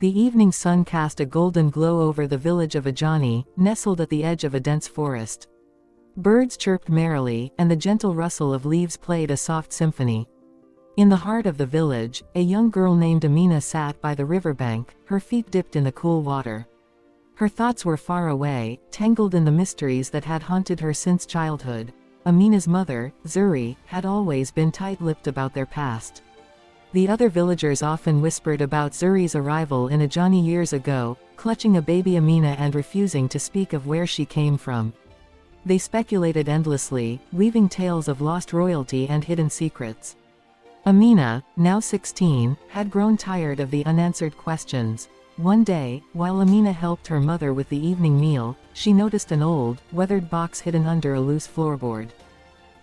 The evening sun cast a golden glow over the village of Ajani, nestled at the edge of a dense forest. Birds chirped merrily, and the gentle rustle of leaves played a soft symphony. In the heart of the village, a young girl named Amina sat by the riverbank, her feet dipped in the cool water. Her thoughts were far away, tangled in the mysteries that had haunted her since childhood. Amina's mother, Zuri, had always been tight-lipped about their past. The other villagers often whispered about Zuri's arrival in Ajani years ago, clutching a baby Amina and refusing to speak of where she came from. They speculated endlessly, weaving tales of lost royalty and hidden secrets. Amina, now 16, had grown tired of the unanswered questions. One day, while Amina helped her mother with the evening meal, she noticed an old, weathered box hidden under a loose floorboard.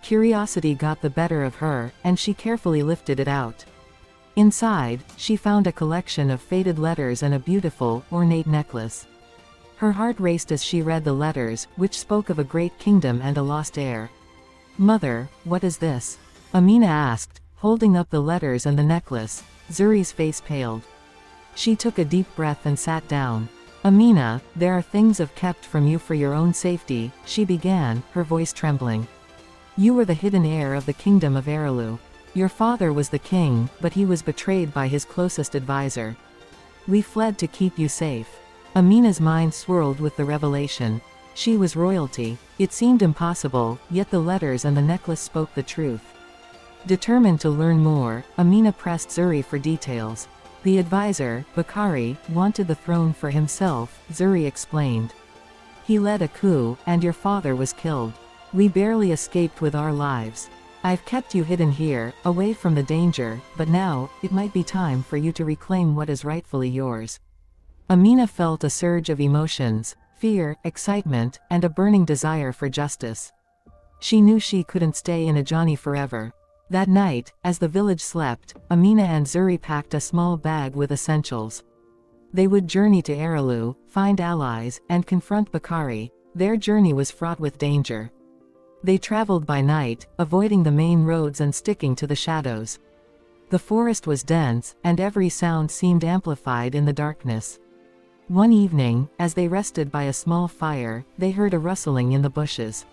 Curiosity got the better of her, and she carefully lifted it out. Inside, she found a collection of faded letters and a beautiful, ornate necklace. Her heart raced as she read the letters, which spoke of a great kingdom and a lost heir. "Mother, what is this?" Amina asked, holding up the letters and the necklace. Zuri's face paled. She took a deep breath and sat down. "Amina, there are things I've kept from you for your own safety," she began, her voice trembling. "You were the hidden heir of the kingdom of Erelu. Your father was the king, but he was betrayed by his closest advisor. We fled to keep you safe." Amina's mind swirled with the revelation. She was royalty. It seemed impossible, yet the letters and the necklace spoke the truth. Determined to learn more, Amina pressed Zuri for details. "The advisor, Bakari, wanted the throne for himself," Zuri explained. "He led a coup, and your father was killed. We barely escaped with our lives. I've kept you hidden here, away from the danger, but now, it might be time for you to reclaim what is rightfully yours." Amina felt a surge of emotions, fear, excitement, and a burning desire for justice. She knew she couldn't stay in Ajani forever. That night, as the village slept, Amina and Zuri packed a small bag with essentials. They would journey to Erelu, find allies, and confront Bakari. Their journey was fraught with danger. They traveled by night, avoiding the main roads and sticking to the shadows. The forest was dense, and every sound seemed amplified in the darkness. One evening, as they rested by a small fire, they heard a rustling in the bushes.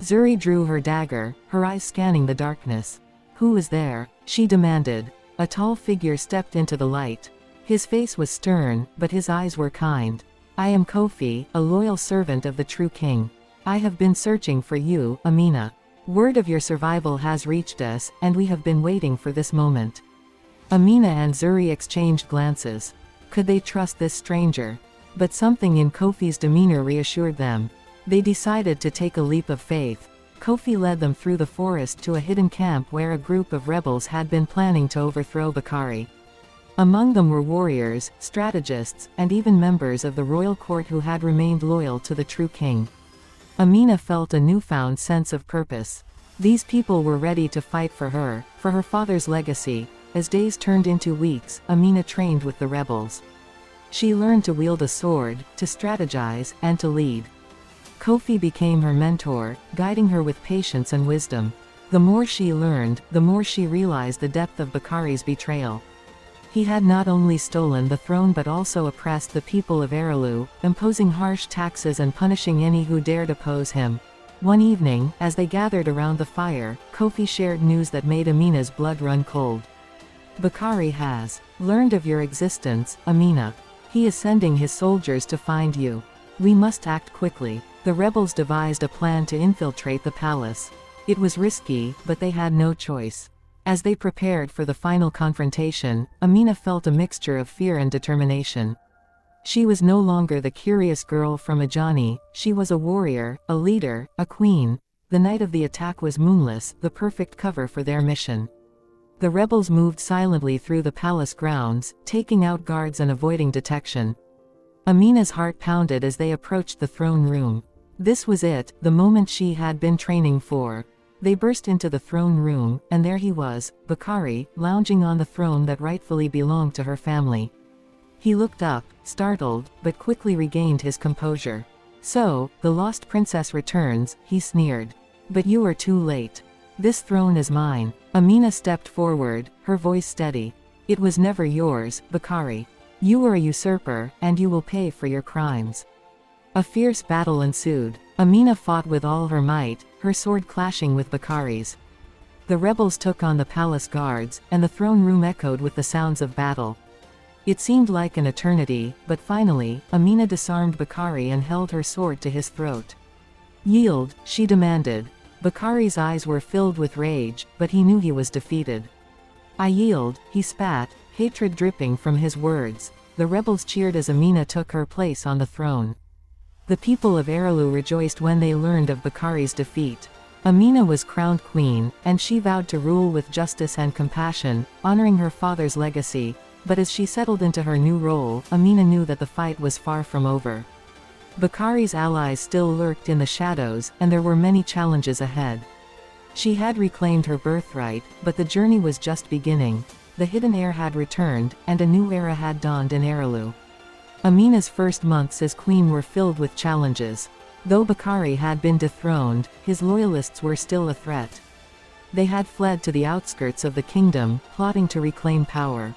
Zuri drew her dagger, her eyes scanning the darkness. "Who is there?" she demanded. A tall figure stepped into the light. His face was stern, but his eyes were kind. "I am Kofi, a loyal servant of the true king. I have been searching for you, Amina. Word of your survival has reached us, and we have been waiting for this moment." Amina and Zuri exchanged glances. Could they trust this stranger? But something in Kofi's demeanor reassured them. They decided to take a leap of faith. Kofi led them through the forest to a hidden camp where a group of rebels had been planning to overthrow Bakari. Among them were warriors, strategists, and even members of the royal court who had remained loyal to the true king. Amina felt a newfound sense of purpose. These people were ready to fight for her father's legacy. As days turned into weeks, Amina trained with the rebels. She learned to wield a sword, to strategize, and to lead. Kofi became her mentor, guiding her with patience and wisdom. The more she learned, the more she realized the depth of Bakari's betrayal. He had not only stolen the throne but also oppressed the people of Erelu, imposing harsh taxes and punishing any who dared oppose him. One evening, as they gathered around the fire, Kofi shared news that made Amina's blood run cold. "Bakari has learned of your existence, Amina. He is sending his soldiers to find you. We must act quickly." The rebels devised a plan to infiltrate the palace. It was risky, but they had no choice. As they prepared for the final confrontation, Amina felt a mixture of fear and determination. She was no longer the curious girl from Ajani, she was a warrior, a leader, a queen. The night of the attack was moonless, the perfect cover for their mission. The rebels moved silently through the palace grounds, taking out guards and avoiding detection. Amina's heart pounded as they approached the throne room. This was it, the moment she had been training for. They burst into the throne room, and there he was, Bakari, lounging on the throne that rightfully belonged to her family. He looked up, startled, but quickly regained his composure. "So, the lost princess returns," he sneered. "But you are too late. This throne is mine." Amina stepped forward, her voice steady. "It was never yours, Bakari. You are a usurper, and you will pay for your crimes." A fierce battle ensued. Amina fought with all her might, her sword clashing with Bakari's. The rebels took on the palace guards, and the throne room echoed with the sounds of battle. It seemed like an eternity, but finally, Amina disarmed Bakari and held her sword to his throat. "Yield," she demanded. Bakari's eyes were filled with rage, but he knew he was defeated. "I yield," he spat, hatred dripping from his words. The rebels cheered as Amina took her place on the throne. The people of Erelu rejoiced when they learned of Bakari's defeat. Amina was crowned queen, and she vowed to rule with justice and compassion, honoring her father's legacy. But as she settled into her new role, Amina knew that the fight was far from over. Bakari's allies still lurked in the shadows, and there were many challenges ahead. She had reclaimed her birthright, but the journey was just beginning. The hidden heir had returned, and a new era had dawned in Erelu. Amina's first months as queen were filled with challenges. Though Bakari had been dethroned, his loyalists were still a threat. They had fled to the outskirts of the kingdom, plotting to reclaim power.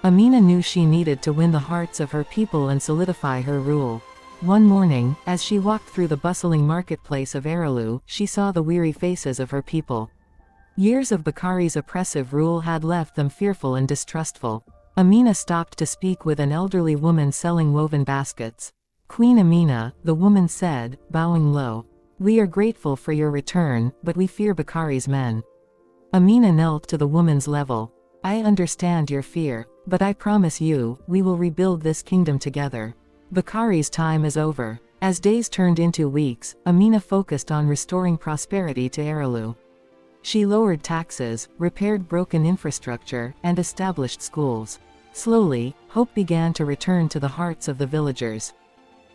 Amina knew she needed to win the hearts of her people and solidify her rule. One morning, as she walked through the bustling marketplace of Erelu, she saw the weary faces of her people. Years of Bakari's oppressive rule had left them fearful and distrustful. Amina stopped to speak with an elderly woman selling woven baskets. "Queen Amina," the woman said, bowing low. "We are grateful for your return, but we fear Bakari's men." Amina knelt to the woman's level. "I understand your fear, but I promise you, we will rebuild this kingdom together. Bakari's time is over." As days turned into weeks, Amina focused on restoring prosperity to Erelu. She lowered taxes, repaired broken infrastructure, and established schools. Slowly, hope began to return to the hearts of the villagers.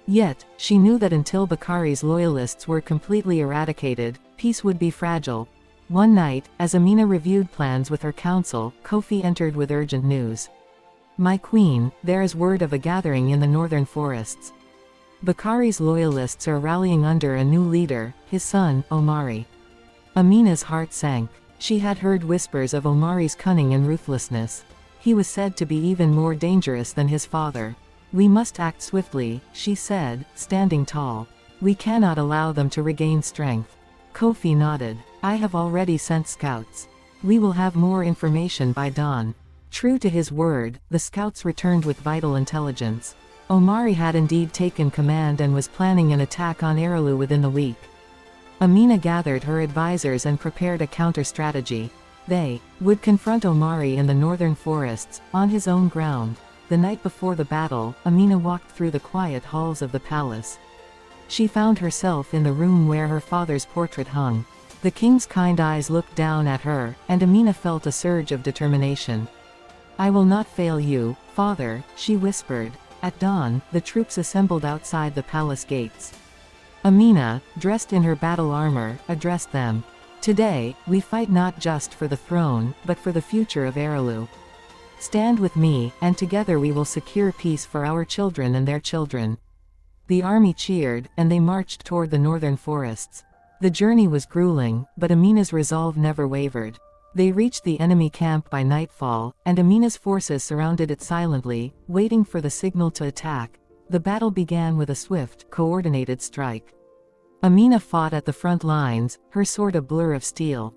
Yet, she knew that until Bakari's loyalists were completely eradicated, peace would be fragile. One night, as Amina reviewed plans with her council, Kofi entered with urgent news. "My queen, there is word of a gathering in the northern forests. Bakari's loyalists are rallying under a new leader, his son, Omari." Amina's heart sank. She had heard whispers of Omari's cunning and ruthlessness. He was said to be even more dangerous than his father. "We must act swiftly," she said, standing tall. "We cannot allow them to regain strength." Kofi nodded. "I have already sent scouts. We will have more information by dawn." True to his word, the scouts returned with vital intelligence. Omari had indeed taken command and was planning an attack on Erelu within the week. Amina gathered her advisors and prepared a counter-strategy. They would confront Omari in the northern forests, on his own ground. The night before the battle, Amina walked through the quiet halls of the palace. She found herself in the room where her father's portrait hung. The king's kind eyes looked down at her, and Amina felt a surge of determination. "I will not fail you, father," she whispered. At dawn, the troops assembled outside the palace gates. Amina, dressed in her battle armor, addressed them. "Today, we fight not just for the throne, but for the future of Erelu. Stand with me, and together we will secure peace for our children and their children." The army cheered, and they marched toward the northern forests. The journey was grueling, but Amina's resolve never wavered. They reached the enemy camp by nightfall, and Amina's forces surrounded it silently, waiting for the signal to attack. The battle began with a swift, coordinated strike. Amina fought at the front lines, her sword a blur of steel.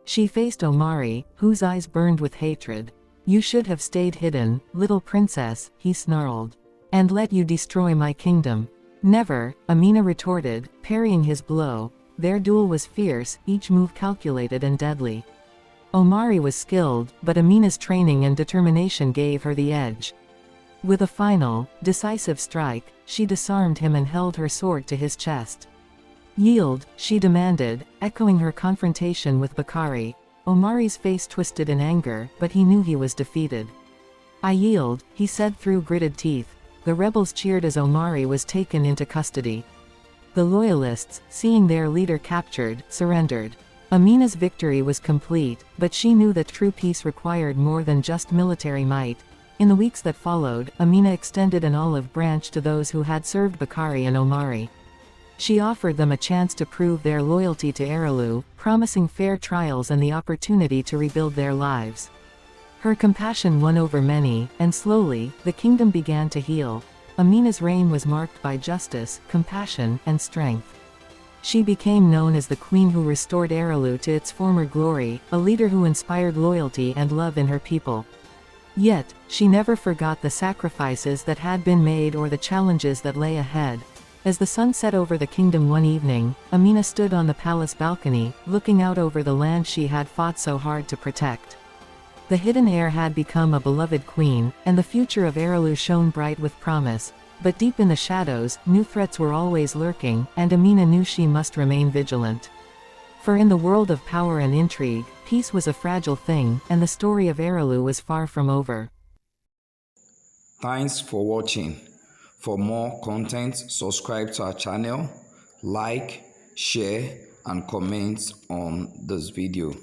She faced Omari, whose eyes burned with hatred. "You should have stayed hidden, little princess," he snarled. "And let you destroy my kingdom." "Never," Amina retorted, parrying his blow. Their duel was fierce, each move calculated and deadly. Omari was skilled, but Amina's training and determination gave her the edge. With a final, decisive strike, she disarmed him and held her sword to his chest. "Yield," she demanded, echoing her confrontation with Bakari. Omari's face twisted in anger, but he knew he was defeated. "I yield," he said through gritted teeth. The rebels cheered as Omari was taken into custody. The loyalists, seeing their leader captured, surrendered. Amina's victory was complete, but she knew that true peace required more than just military might. In the weeks that followed, Amina extended an olive branch to those who had served Bakari and Omari. She offered them a chance to prove their loyalty to Erelu, promising fair trials and the opportunity to rebuild their lives. Her compassion won over many, and slowly, the kingdom began to heal. Amina's reign was marked by justice, compassion, and strength. She became known as the queen who restored Erelu to its former glory, a leader who inspired loyalty and love in her people. Yet, she never forgot the sacrifices that had been made or the challenges that lay ahead. As the sun set over the kingdom one evening, Amina stood on the palace balcony, looking out over the land she had fought so hard to protect. The hidden heir had become a beloved queen, and the future of Erelu shone bright with promise. But deep in the shadows, new threats were always lurking, and Amina knew she must remain vigilant. For in the world of power and intrigue, peace was a fragile thing, and the story of Erelu was far from over. Thanks for watching. For more content, subscribe to our channel, like, share, and comment on this video.